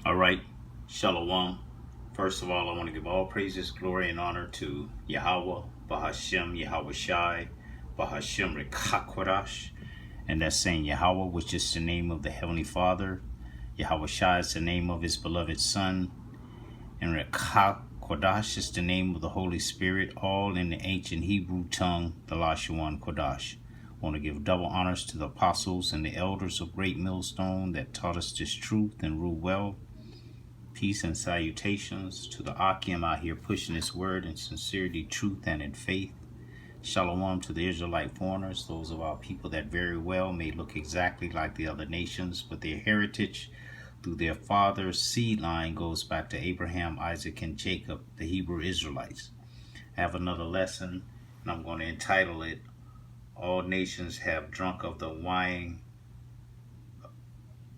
All right, Shalom. First of all, I want to give all praises, glory, and honor to YAHAWAH, Bahashem, Yahawashi, Bahashem, Rawchaa Qadash, and that's saying YAHAWAH, which is the name of the Heavenly Father. Yahawashi is the name of His beloved Son, and Rawchaa Qadash is the name of the Holy Spirit, all in the ancient Hebrew tongue, the Rawchaa Qadash. I want to give double honors to the apostles and the elders of Great Millstone that taught us this truth and rule well. Peace and salutations to the Akim out here pushing this word in sincerity, truth, and in faith. Shalom to the Israelite foreigners, those of our people that very well may look exactly like the other nations, but their heritage through their father's seed line goes back to Abraham, Isaac, and Jacob, the Hebrew Israelites. I have another lesson, and I'm going to entitle it, All Nations Have Drunk of the Wine.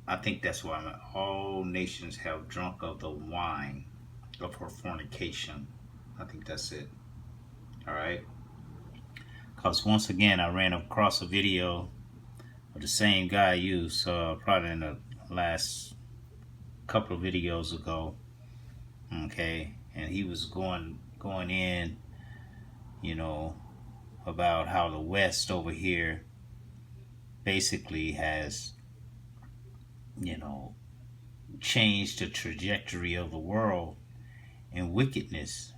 I think that's why I'm at. All nations have drunk of the wine of her fornication. I think that's it. All right. Because once again, I ran across a video of the same guy I used probably in the last couple of videos ago. Okay. And he was going in, you know, about how the West over here basically has, you know, changed the trajectory of the world in wickedness.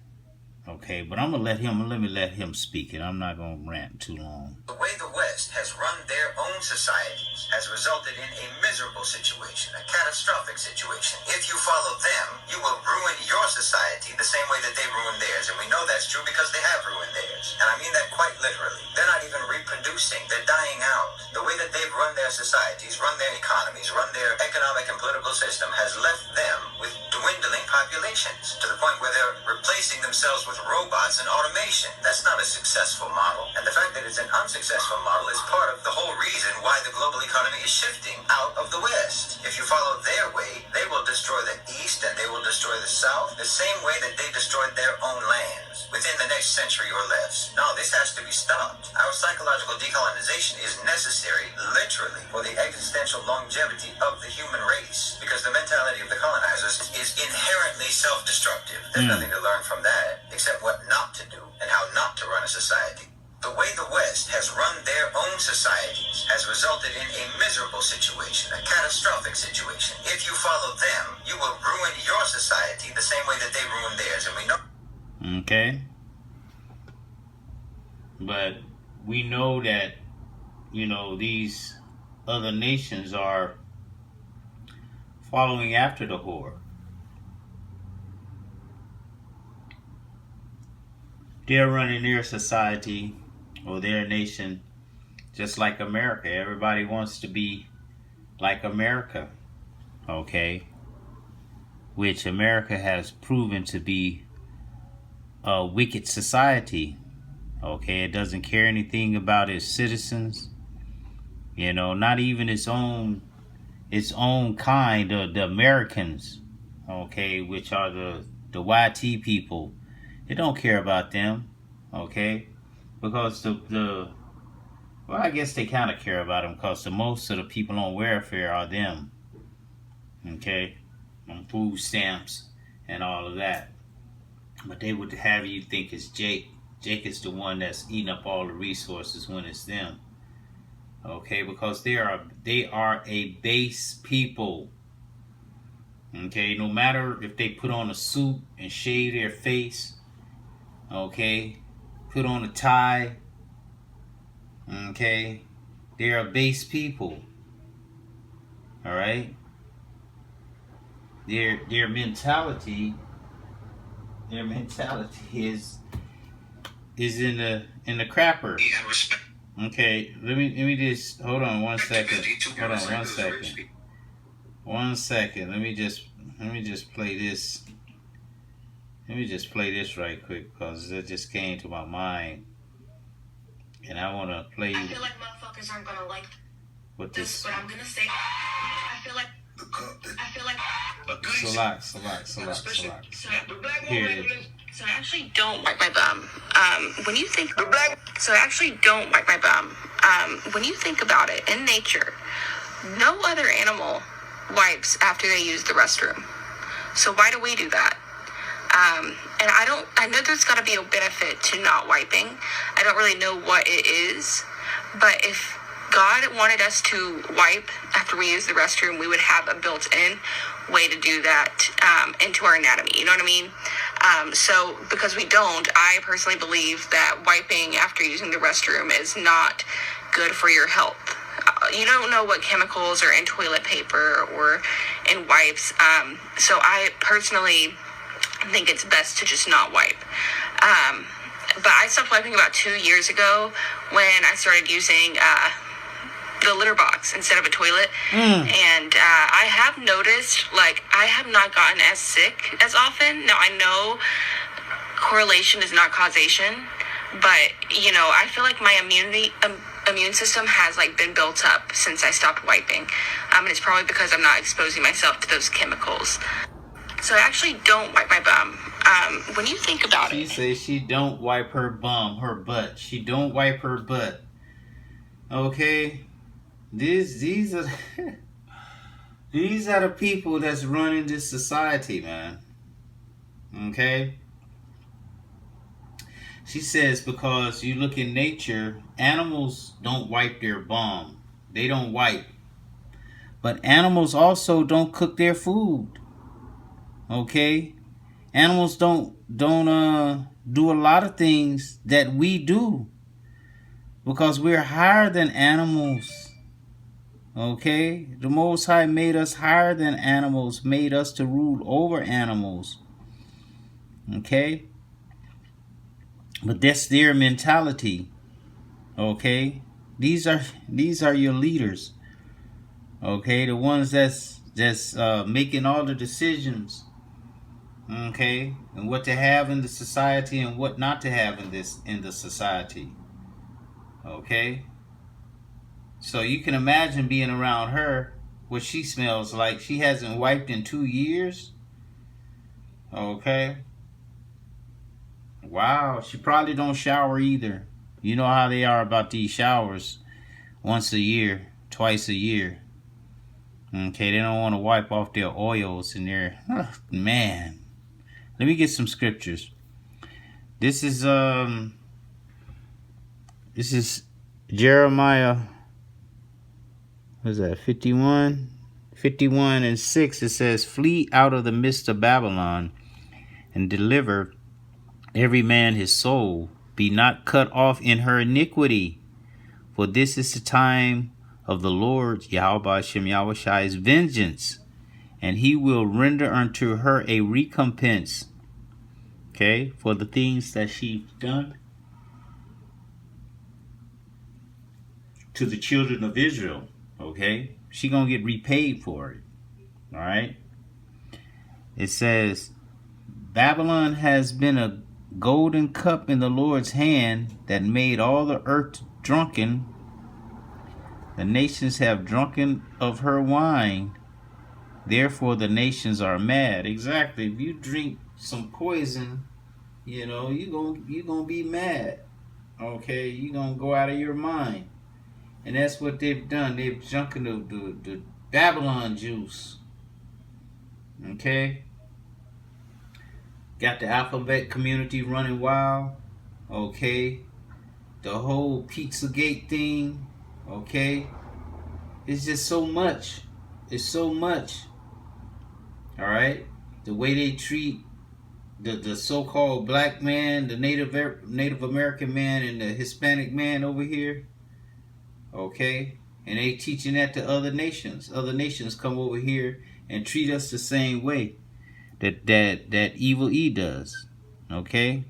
Okay, but let me let him speak, and I'm not going to rant too long. The way the West has run their own societies has resulted in a miserable situation, a catastrophic situation. If you follow them, you will ruin your society the same way that they ruined theirs, and we know that's true because they have ruined theirs. And I mean that quite literally. They're not even reproducing, they're dying out. The way that they've run their societies, run their economies, run their economic and political system has left them with dwindling populations to the point where they're replacing themselves with robots and automation. That's not a successful model. And the fact that it's an unsuccessful model is part of the whole reason why the global economy is shifting out of the West. If you follow their way, they will destroy the East and they will destroy the South the same way that they destroyed their own lands within the next century or less. No, this has to be stopped. Our psychological decolonization is necessary, literally, for the existential longevity of the human race, because the mentality of the colonizers is inherently self-destructive. There's nothing to learn from that except what not to do and how not to run a society. The way the West has run their own societies has resulted in a miserable situation, a catastrophic situation. If you follow them, you will ruin your society the same way that they ruined theirs, and we know. Okay. But we know that, you know, these other nations are following after the whore. They're running their society or their nation just like America. Everybody wants to be like America, okay? Which America has proven to be a wicked society, okay? It doesn't care anything about its citizens, you know, not even its own kind, the Americans, okay, which are the YT people. They don't care about them, okay? Because well, I guess they kind of care about them because the most of the people on welfare are them, okay? On food stamps and all of that. But they would have you think it's Jake. Jake is the one that's eating up all the resources when it's them, okay? Because they are a base people. Okay, no matter if they put on a suit and shave their face, okay, put on a tie, okay, they're a base people. All right, their mentality is in the crapper. Okay, let me just hold on one second. One second. Let me just play this. Let me just play this right quick because it just came to my mind, and I want to play. I feel like motherfuckers aren't gonna like what this. But I'm gonna say, I feel like. Salak. Here it is. So I actually don't wipe my bum. When you think So I actually don't wipe my bum. When you think about it, in nature, no other animal wipes after they use the restroom. So why do we do that? And I know there's got to be a benefit to not wiping. I don't really know what it is, but if God wanted us to wipe after we use the restroom, we would have a built-in way to do that into our anatomy. You know what I mean? So because we don't, I personally believe that wiping after using the restroom is not good for your health. You don't know what chemicals are in toilet paper or in wipes. So I personally think it's best to just not wipe. But I stopped wiping about 2 years ago when I started using the litter box instead of a toilet. And I have noticed, like, I have not gotten as sick as often. Now, I know correlation is not causation, but, you know, I feel like my immune system has, like, been built up since I stopped wiping. And it's probably because I'm not exposing myself to those chemicals. So I actually don't wipe my bum. When you think about it. She says she don't wipe her bum, her butt. She don't wipe her butt. Okay? These are these are the people that's running this society, man. Okay? She says because you look in nature, animals don't wipe their bum. They don't wipe. But animals also don't cook their food. Okay? Animals don't do a lot of things that we do because we're higher than animals. Okay? The Most High made us higher than animals, made us to rule over animals. Okay? But that's their mentality. Okay? These are your leaders. Okay? The ones that's making all the decisions. Okay, and what to have in the society and what not to have in the society. Okay, so you can imagine being around her, what she smells like. She hasn't wiped in 2 years. Okay, wow. She probably don't shower either. You know how they are about these showers, once a year, twice a year. Okay, they don't want to wipe off their oils in there. Man. Let me get some scriptures. This is Jeremiah. What is that? 51 and 6. It says, "Flee out of the midst of Babylon, and deliver every man his soul. Be not cut off in her iniquity, for this is the time of the Lord Yahawashi's vengeance, and he will render unto her a recompense." Okay, for the things that she's done to the children of Israel. Okay, she gonna get repaid for it. All right. It says, "Babylon has been a golden cup in the Lord's hand that made all the earth drunken. The nations have drunken of her wine. Therefore the nations are mad." Exactly. If you drink some poison, you know, you gonna be mad. Okay, you gonna go out of your mind. And that's what they've done. They've drunken the Babylon juice. Okay, got the alphabet community running wild. Okay, the whole Pizzagate thing. Okay, it's just so much. It's so much. All right, the way they treat the so-called black man, the Native American man, and the Hispanic man over here. Okay, and they teaching that to other nations. Other nations come over here and treat us the same way that Evil E does. Okay,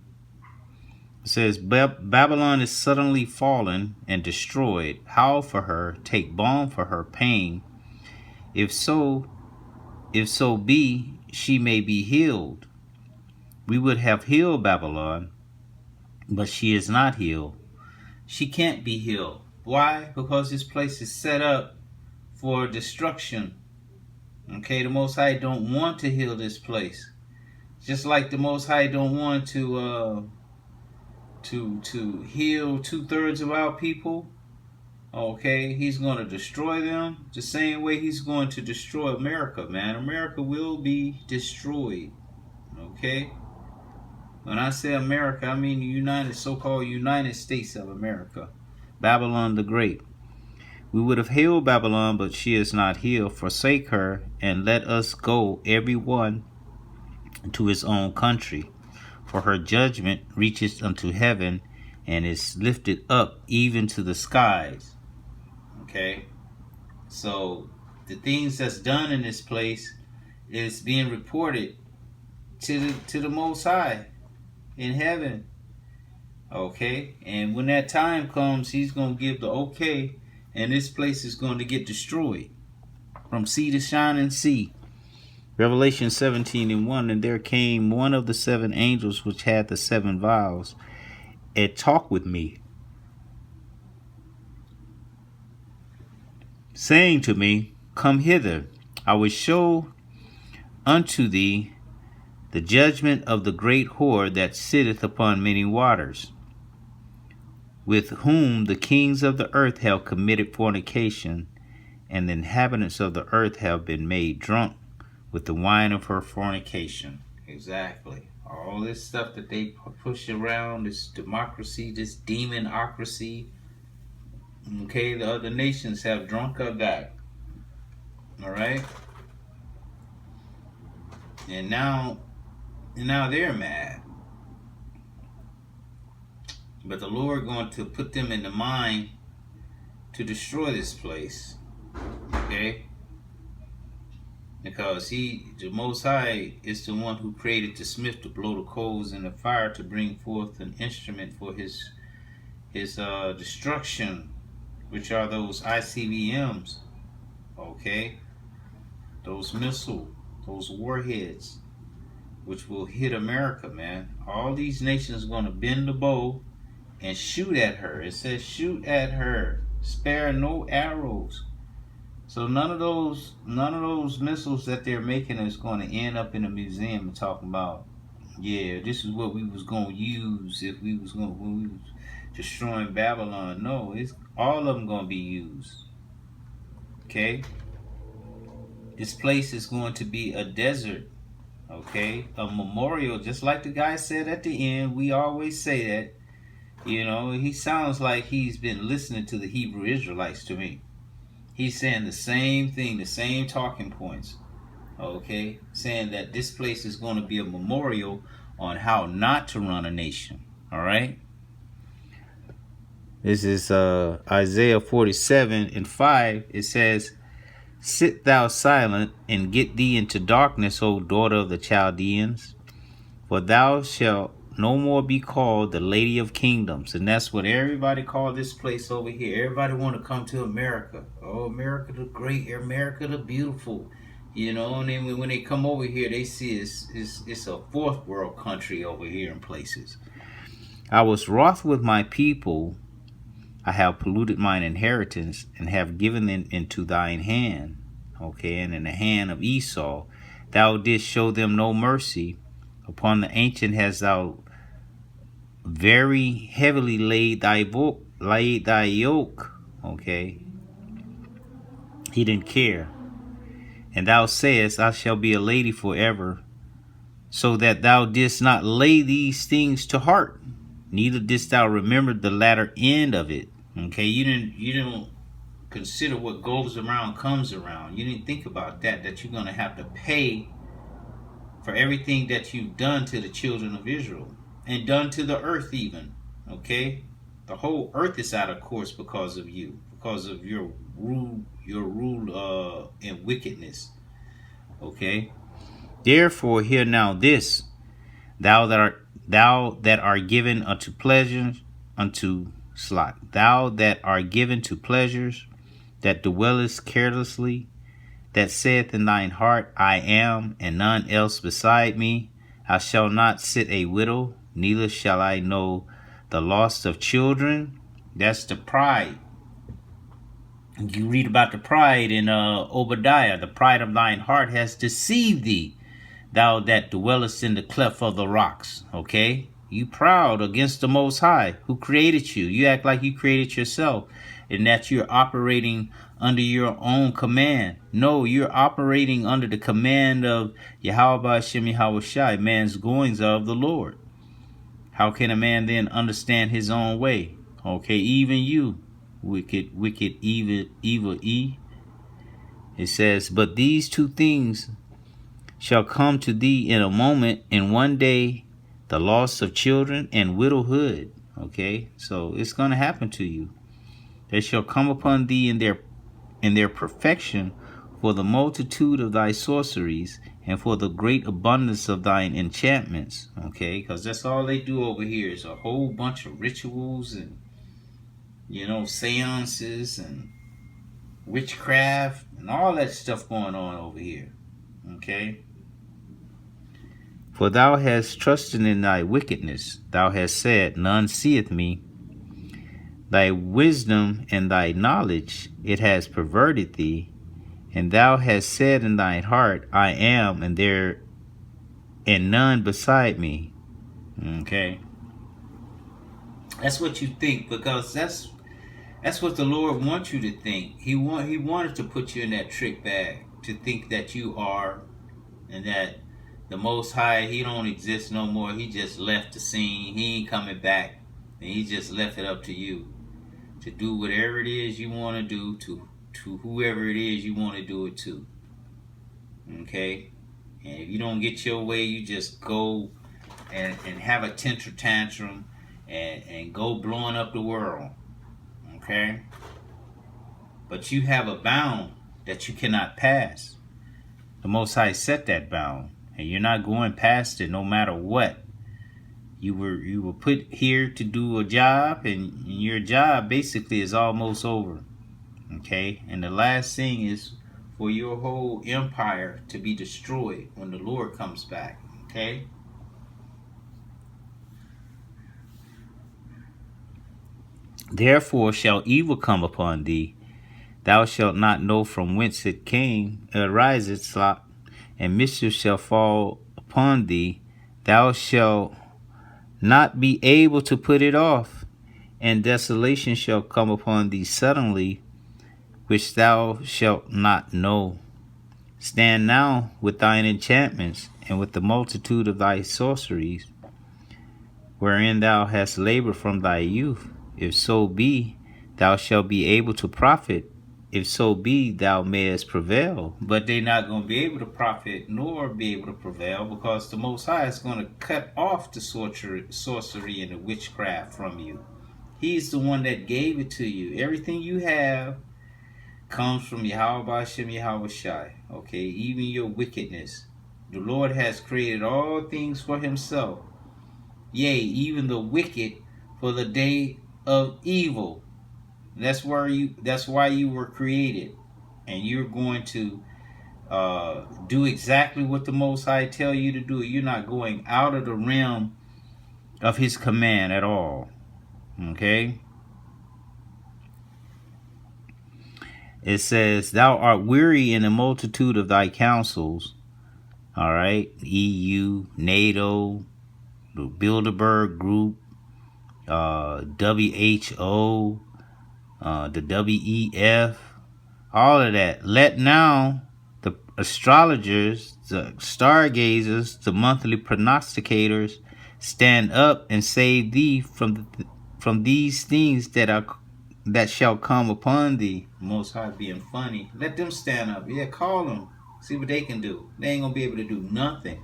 it says, "Babylon is suddenly fallen and destroyed. Howl for her, take balm for her pain. If so be she may be healed. We would have healed Babylon, but she is not healed." She can't be healed. Why? Because this place is set up for destruction. Okay, the Most High don't want to heal this place. Just like the Most High don't want to heal 2/3 of our people. Okay, he's going to destroy them the same way he's going to destroy America, man. America will be destroyed. Okay? When I say America, I mean the so-called United States of America. Babylon the Great. We would have healed Babylon, but she is not healed. Forsake her, and let us go, every one, to his own country. For her judgment reaches unto heaven, and is lifted up even to the skies. Okay? So, the things that's done in this place is being reported to the Most High in heaven. Okay? And when that time comes, he's going to give the okay, and this place is going to get destroyed from sea to shining sea. Revelation 17:1, and there came one of the 7 angels which had the 7 vials, and talked with me, saying to me, Come hither, I will show unto thee the judgment of the great whore that sitteth upon many waters, with whom the kings of the earth have committed fornication, and the inhabitants of the earth have been made drunk with the wine of her fornication. Exactly. All this stuff that they push around, this democracy, this demonocracy, okay, the other nations have drunk of that. All right? And now they're mad. But the Lord going to put them in the mind to destroy this place. Okay? Because the Most High, is the one who created the smith to blow the coals in the fire to bring forth an instrument for his destruction, which are those ICBMs. Okay? Those missiles, those warheads, which will hit America, man. All these nations are going to bend the bow and shoot at her. It says shoot at her, spare no arrows. So none of those missiles that they're making is going to end up in a museum and talking about, yeah, this is what we was going to use when we was destroying Babylon. No, it's all of them going to be used. Okay? This place is going to be a desert. Okay? A memorial, just like the guy said at the end. We always say that. You know, he sounds like he's been listening to the Hebrew Israelites to me. He's saying the same thing, the same talking points. Okay? Saying that this place is going to be a memorial on how not to run a nation. Alright? This is Isaiah 47:5. It says, Sit thou silent, and get thee into darkness, O daughter of the Chaldeans, for thou shalt no more be called the Lady of Kingdoms. And that's what everybody call this place over here. Everybody want to come to America. Oh, America the Great, America the Beautiful. You know, and then when they come over here, they see it's a fourth world country over here in places. I was wroth with my people. I have polluted mine inheritance, and have given them into thine hand. Okay, and in the hand of Esau. Thou didst show them no mercy. Upon the ancient hast thou very heavily laid thy yoke. Okay. He didn't care. And thou sayest, I shall be a lady forever, so that thou didst not lay these things to heart, neither didst thou remember the latter end of it. Okay, you didn't consider what goes around comes around. You didn't think about that you're gonna have to pay for everything that you've done to the children of Israel, and done to the earth even. Okay? The whole earth is out of course because of you, because of your rule and wickedness. Okay? Therefore hear now this, thou that art given unto pleasures, thou that art given to pleasures, that dwellest carelessly, that saith in thine heart, I am, and none else beside me. I shall not sit a widow, neither shall I know the loss of children. That's the pride. You read about the pride in Obadiah. The pride of thine heart has deceived thee, thou that dwellest in the cleft of the rocks. Okay? You proud against the Most High, who created you. You act like you created yourself. and that you're operating under your own command. No, you're operating under the command of Yahawashi, man's goings are of the Lord. How can a man then understand his own way? Okay, even you, wicked, evil. It says, but these two things shall come to thee in a moment, in one day, the loss of children and widowhood. Okay, so it's going to happen to you. They shall come upon thee in their perfection, for the multitude of thy sorceries, and for the great abundance of thine enchantments. Okay, because that's all they do over here is a whole bunch of rituals and, seances and witchcraft and all that stuff going on over here. Okay. For thou hast trusted in thy wickedness. Thou hast said, none seeth me. Thy wisdom and thy knowledge, it has perverted thee. And thou hast said in thine heart, I am, and none beside me. Okay. That's what you think, because that's what the Lord wants you to think. He wanted to put you in that trick bag, to think that you are, and that the Most High, he don't exist no more. He just left the scene. He ain't coming back. And he just left it up to you to do whatever it is you want to do to whoever it is you want to do it to. Okay? And if you don't get your way, you just go and have a temper tantrum and go blowing up the world. Okay? But you have a bound that you cannot pass. The Most High set that bound, and you're not going past it no matter what. You were put here to do a job, and your job basically is almost over. Okay? And the last thing is for your whole empire to be destroyed when the Lord comes back. Okay? Therefore shall evil come upon thee. Thou shalt not know from whence it ariseth, and mischief shall fall upon thee. Thou shalt not be able to put it off, and desolation shall come upon thee suddenly, which thou shalt not know. Stand now with thine enchantments, and with the multitude of thy sorceries, wherein thou hast labored from thy youth. If so be, thou shalt be able to profit. If so be, thou mayest prevail. But they're not going to be able to profit nor be able to prevail, because the Most High is going to cut off the sorcery and the witchcraft from you. He's the one that gave it to you. Everything you have comes from Yahawashi. Okay, even your wickedness. The Lord has created all things for himself. Yea, even the wicked for the day of evil. That's why you were created, and you're going to do exactly what the Most High tell you to do. You're not going out of the realm of his command at all. Okay? It says, thou art weary in the multitude of thy counsels. All right? EU, NATO, the Bilderberg Group, WHO, the WEF, all of that. Let now the astrologers, the stargazers, the monthly prognosticators stand up and save thee from these things that shall come upon thee. Most High being funny. Let them stand up. Yeah, call them. See what they can do. They ain't gonna be able to do nothing.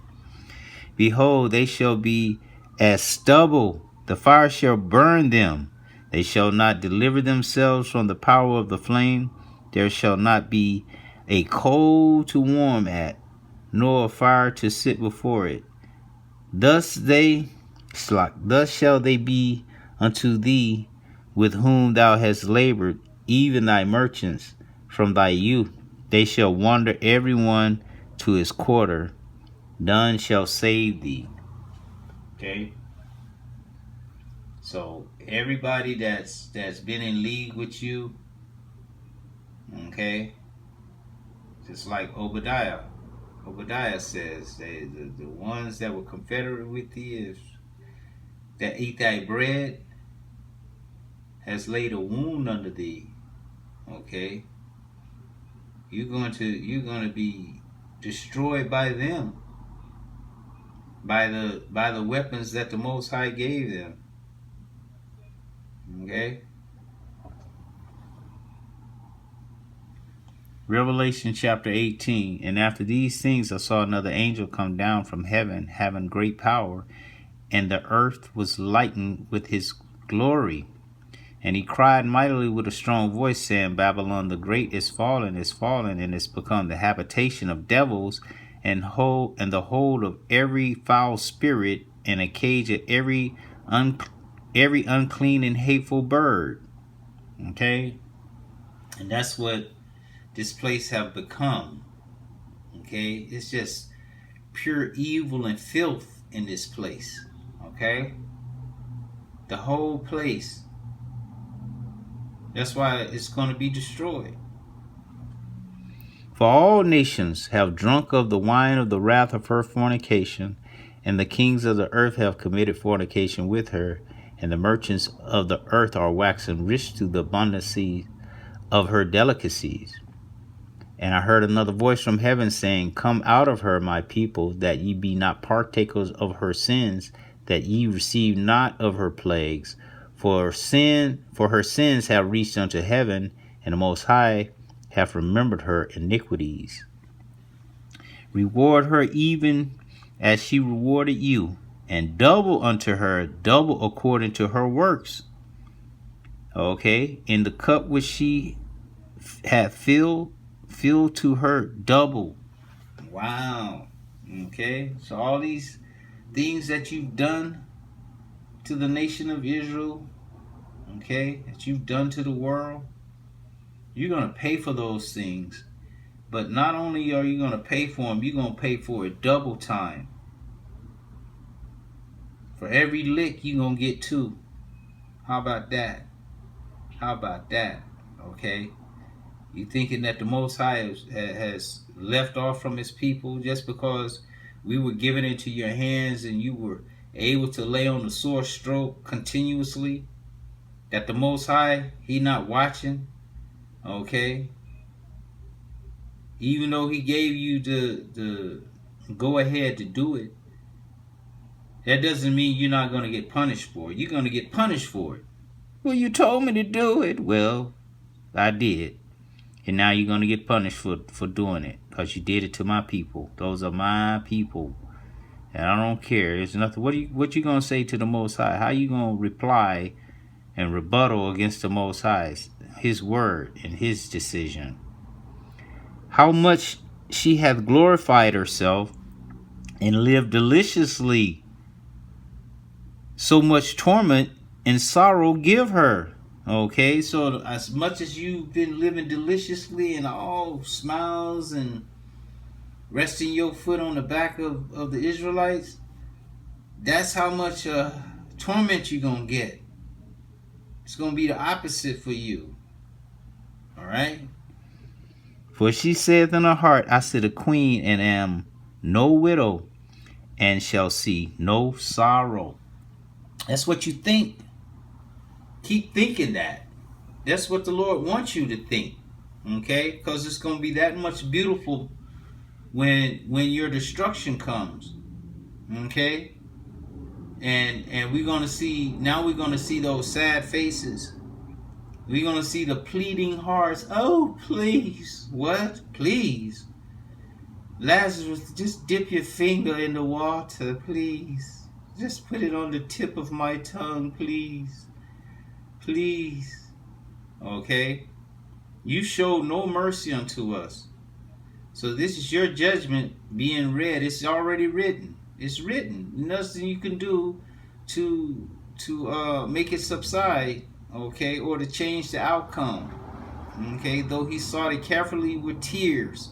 Behold, they shall be as stubble. The fire shall burn them. They shall not deliver themselves from the power of the flame. There shall not be a coal to warm at, nor a fire to sit before it. Thus shall they be unto thee, with whom thou hast labored, even thy merchants from thy youth. They shall wander every one to his quarter. None shall save thee. Okay? So everybody that's been in league with you, okay, just like Obadiah says, the ones that were confederate with thee, is that eat thy bread, has laid a wound under thee. Okay, you're going to be destroyed by them, by the weapons that the Most High gave them. Okay. Revelation chapter 18. And after these things I saw another angel come down from heaven, having great power, and the earth was lightened with his glory. And he cried mightily with a strong voice, saying, Babylon the great is fallen, and is become the habitation of devils, and the hold of every foul spirit, and a cage of every unclean and hateful bird. Okay? And that's what this place have become. Okay? It's just pure evil and filth in this place. Okay? The whole place. That's why it's going to be destroyed. For all nations have drunk of the wine of the wrath of her fornication, and the kings of the earth have committed fornication with her, and the merchants of the earth are waxen rich through the abundancy of her delicacies. And I heard another voice from heaven saying, Come out of her, my people, that ye be not partakers of her sins, that ye receive not of her plagues. For her sins have reached unto heaven, and the Most High hath remembered her iniquities. Reward her even as she rewarded you, and double unto her, double according to her works. Okay, in the cup which she hath filled to her double. Wow. Okay, so all these things that you've done to the nation of Israel, okay, that you've done to the world, you're going to pay for those things. But not only are you going to pay for them, you're going to pay for it double time. For every lick, you're going to get two. How about that? How about that? Okay? You thinking that the Most High has left off from his people just because we were given into your hands and you were able to lay on the sore stroke continuously? That the Most High, he not watching? Okay? Even though he gave you the go ahead to do it, that doesn't mean you're not going to get punished for it. You're going to get punished for it. Well, you told me to do it. Well, I did. And now you're going to get punished for doing it. Because you did it to my people. Those are my people. And I don't care. There's nothing. What you going to say to the Most High? How you going to reply and rebuttal against the Most High? His word and his decision. How much she hath glorified herself and lived deliciously. So much torment and sorrow give her. Okay, so as much as you've been living deliciously and all smiles and resting your foot on the back of the Israelites, that's how much torment you're going to get. It's going to be the opposite for you. All right? For she saith in her heart, I sit a queen and am no widow and shall see no sorrow. That's what you think. Keep thinking that. That's what the Lord wants you to think. Okay? Because it's going to be that much beautiful when your destruction comes. Okay? And we're going to see, now we're going to see those sad faces. We're going to see the pleading hearts. Oh, please. What? Please. Lazarus, just dip your finger in the water, please. Just put it on the tip of my tongue, please. Please. Okay? You showed no mercy unto us. So this is your judgment being read. It's already written. It's written. Nothing you can do to make it subside, okay, or to change the outcome. Okay, though he sought it carefully with tears.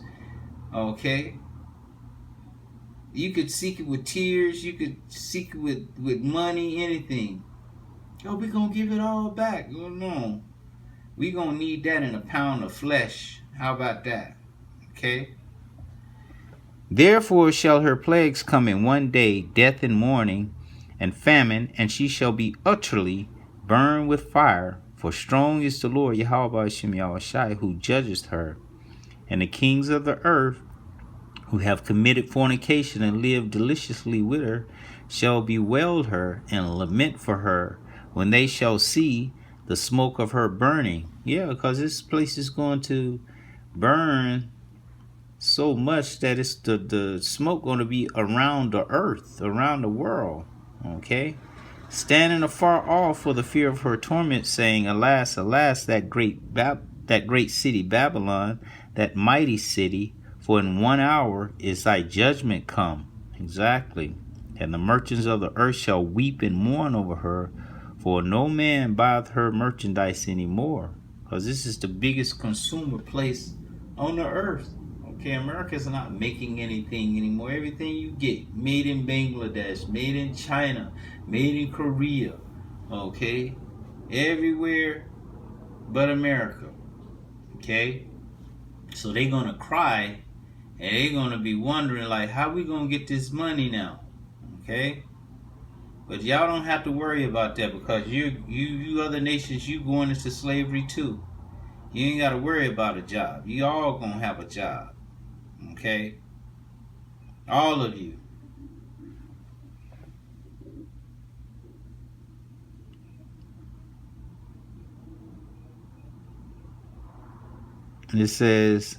Okay. You could seek it with tears. You could seek it with money, anything. Oh, we're going to give it all back. Oh, no. We're going to need that in a pound of flesh. How about that? Okay. Therefore shall her plagues come in one day, death and mourning and famine, and she shall be utterly burned with fire For strong is the Lord Yahawashi who judgeth her, and the kings of the earth who have committed fornication and lived deliciously with her shall bewail her and lament for her when they shall see the smoke of her burning. Yeah, because this place is going to burn so much that it's the smoke going to be around the earth, around the world. Okay? Standing afar off for the fear of her torment, saying, Alas, alas, that great city Babylon, that mighty city, for in 1 hour is thy judgment come. Exactly. And the merchants of the earth shall weep and mourn over her, for no man buyeth her merchandise anymore. Because this is the biggest consumer place on the earth. Okay, America's not making anything anymore. Everything you get, made in Bangladesh, made in China, made in Korea. Okay, everywhere but America. Okay, so they're gonna cry and they're gonna be wondering like, how we gonna get this money now? Okay, but y'all don't have to worry about that, because you other nations, you going into slavery too. You ain't gotta worry about a job. You all gonna have a job. Okay, all of you. And it says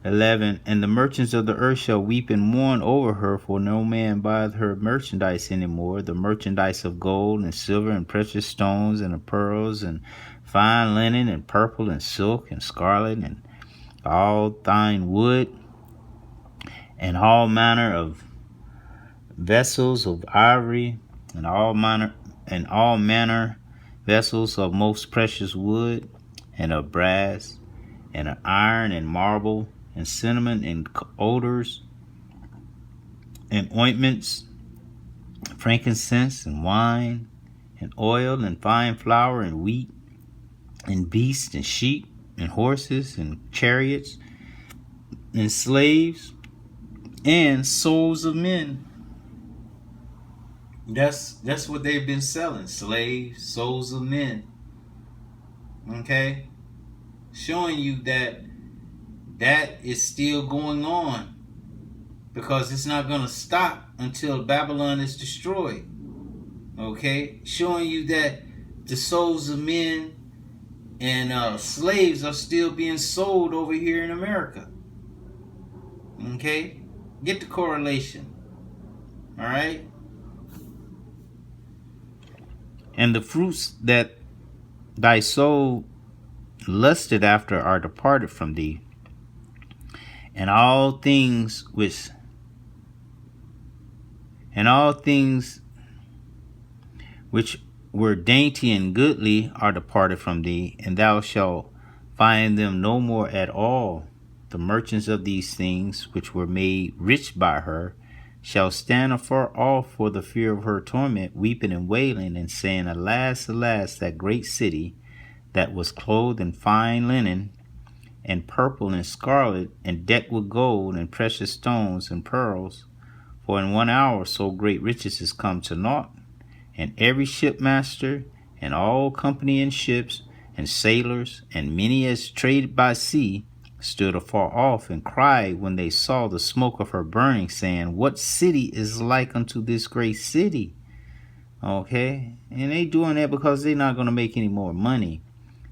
11, and the merchants of the earth shall weep and mourn over her, for no man buyeth her merchandise anymore, the merchandise of gold and silver and precious stones and of pearls and fine linen and purple and silk and scarlet and all fine wood, and all manner of vessels of ivory, and all manner vessels of most precious wood, and of brass, and of iron, and marble, and cinnamon, and odors, and ointments, frankincense, and wine, and oil, and fine flour, and wheat, and beasts, and sheep, and horses, and chariots, and slaves, and souls of men. That's what they've been selling. Slaves, souls of men. Okay? Showing you that is still going on, because it's not going to stop until Babylon is destroyed. Okay? Showing you that the souls of men and slaves are still being sold over here in America. Okay? Get the correlation. All right? And the fruits that thy soul lusted after are departed from thee, and all things which were dainty and goodly are departed from thee, and thou shalt find them no more at all. The merchants of these things, which were made rich by her, shall stand afar off for the fear of her torment, weeping and wailing, and saying, Alas, alas, that great city, that was clothed in fine linen, and purple and scarlet, and decked with gold, and precious stones, and pearls. For in 1 hour so great riches is come to naught, and every shipmaster, and all company in ships, and sailors, and many as traded by sea, stood afar off, and cried when they saw the smoke of her burning, saying, What city is like unto this great city? Okay? And they doing that because they're not going to make any more money.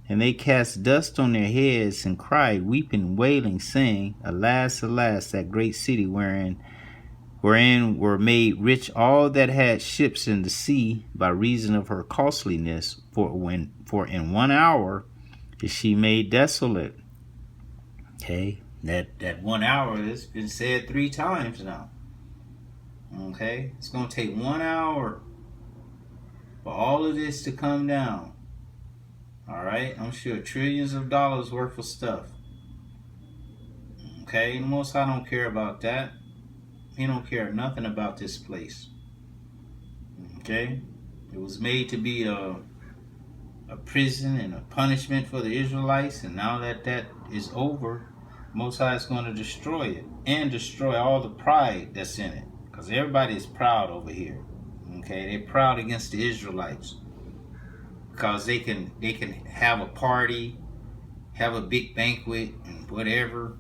And they cast dust on their heads, and cried, weeping, wailing, saying, Alas, alas, that great city wherein were made rich all that had ships in the sea by reason of her costliness. For in 1 hour is she made desolate. Okay, that 1 hour has been said 3 times now. Okay, it's going to take 1 hour for all of this to come down. All right, I'm sure trillions of dollars worth of stuff. Okay, the Most High don't care about that. He don't care nothing about this place. Okay, it was made to be a prison and a punishment for the Israelites, and now that is over, Most High is going to destroy it and destroy all the pride that's in it, because everybody is proud over here. Okay, they're proud against the Israelites. because they can have a party, have a big banquet and whatever,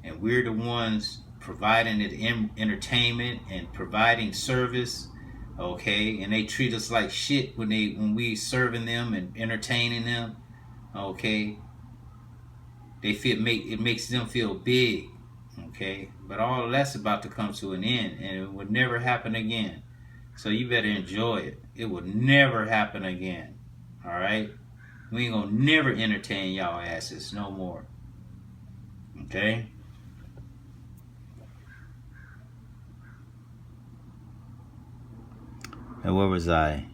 and we're the ones providing it entertainment and providing service, okay? And they treat us like shit when we serving them and entertaining them, okay? It makes them feel big, okay? But all of that's about to come to an end, and it would never happen again. So you better enjoy it. It will never happen again, all right? We ain't gonna never entertain y'all asses no more, okay? And where was I?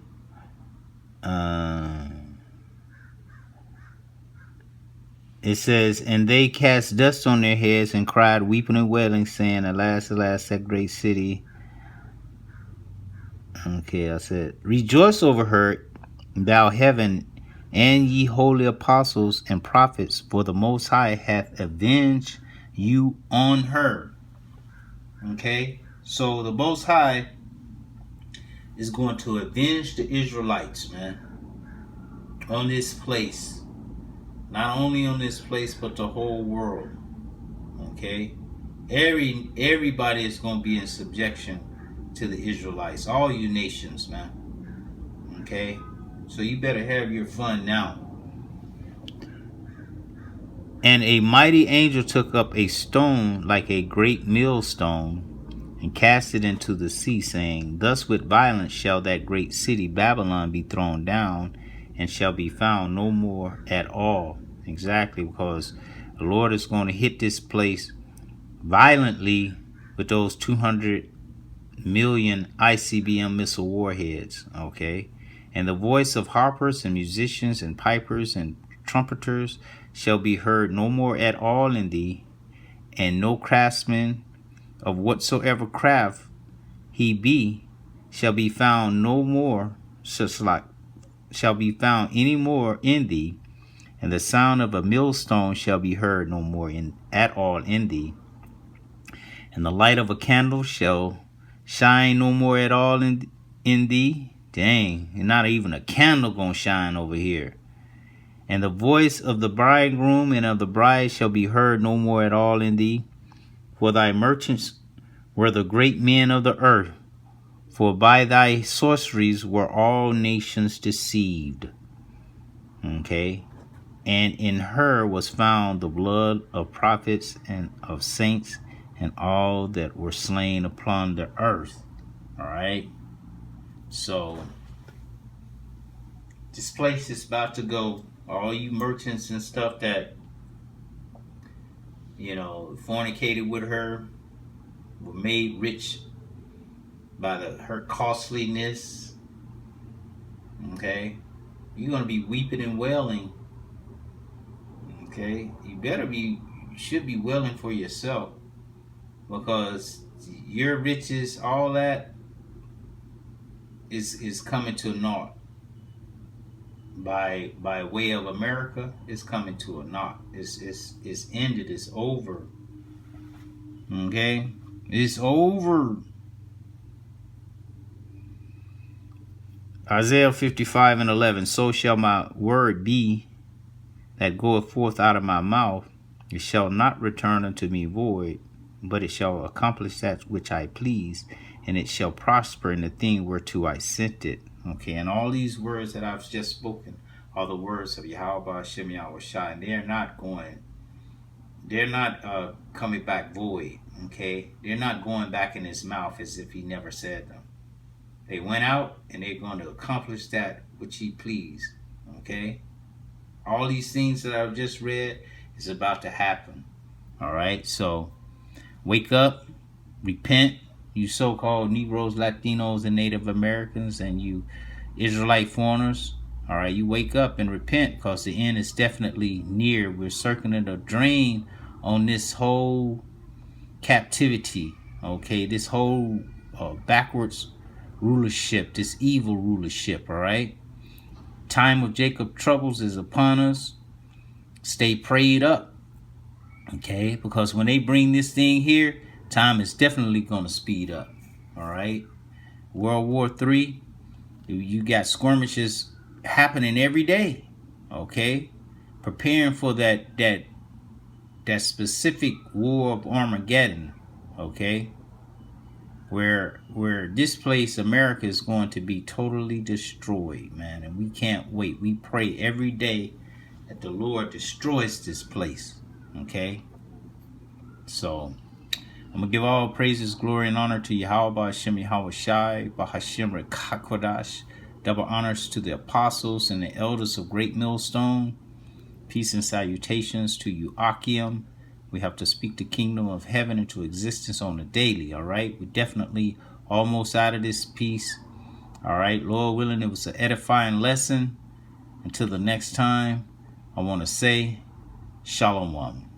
It says, and they cast dust on their heads and cried, weeping and wailing, saying, alas, alas, that great city. Okay, I said, rejoice over her, thou heaven, and ye holy apostles and prophets, for the Most High hath avenged you on her. Okay, so the Most High is going to avenge the Israelites, man, on this place. Not only on this place, but the whole world. Okay, everybody is going to be in subjection to the Israelites. All you nations, man. Okay, so you better have your fun now. And a mighty angel took up a stone like a great millstone, and cast it into the sea, saying, thus with violence shall that great city Babylon be thrown down, and shall be found no more at all. Exactly, because the Lord is going to hit this place violently with those 200 million ICBM missile warheads, okay? And the voice of harpers and musicians and pipers and trumpeters shall be heard no more at all in thee, and no craftsman of whatsoever craft he be shall be found no more, shall be found any more in thee, and the sound of a millstone shall be heard no more at all in thee, and the light of a candle shall shine no more at all in thee. Dang, and not even a candle gonna shine over here. And the voice of the bridegroom and of the bride shall be heard no more at all in thee, for thy merchants were the great men of the earth, for by thy sorceries were all nations deceived. Okay, and in her was found the blood of prophets and of saints and all that were slain upon the earth. All right, so this place is about to go. All you merchants and stuff that, you know, fornicated with her, were made rich by her costliness. Okay, you're gonna be weeping and wailing. Okay, you should be wailing for yourself, because your riches, all that is coming to naught. By way of America, it's coming to a naught. It's ended. It's over. Okay, it's over. Isaiah 55:11. So shall my word be that goeth forth out of my mouth. It shall not return unto me void, but it shall accomplish that which I please, and it shall prosper in the thing whereto I sent it. Okay, and all these words that I've just spoken are the words of Yahawashi, Shem Yahawashi, and they're not coming back void. Okay, they're not going back in his mouth as if he never said them. They went out and they're going to accomplish that which he pleased. Okay, all these things that I've just read is about to happen. All right, so wake up, repent, you so-called Negroes, Latinos, and Native Americans, and you Israelite foreigners. All right, you wake up and repent, because the end is definitely near. We're circling a drain on this whole captivity. Okay, this whole backwards rulership, this evil rulership. All right, time of Jacob troubles is upon us. Stay prayed up. Okay, because when they bring this thing here, time is definitely going to speed up. All right, World War III, you got skirmishes happening every day. Okay, preparing for that specific war of Armageddon. Okay, where this place, America, is going to be totally destroyed, man, and we can't wait. We pray every day that the Lord destroys this place. Okay, so I'm going to give all praises, glory, and honor to Yahawashi, Hashem, Yahawashi, Bahashem, Rawchaa Qadash. Double honors to the apostles and the elders of Great Millstone. Peace and salutations to you, Akim. We have to speak the kingdom of heaven into existence on the daily, all right? We're definitely almost out of this piece, all right? Lord willing, it was an edifying lesson. Until the next time, I want to say, Shalom.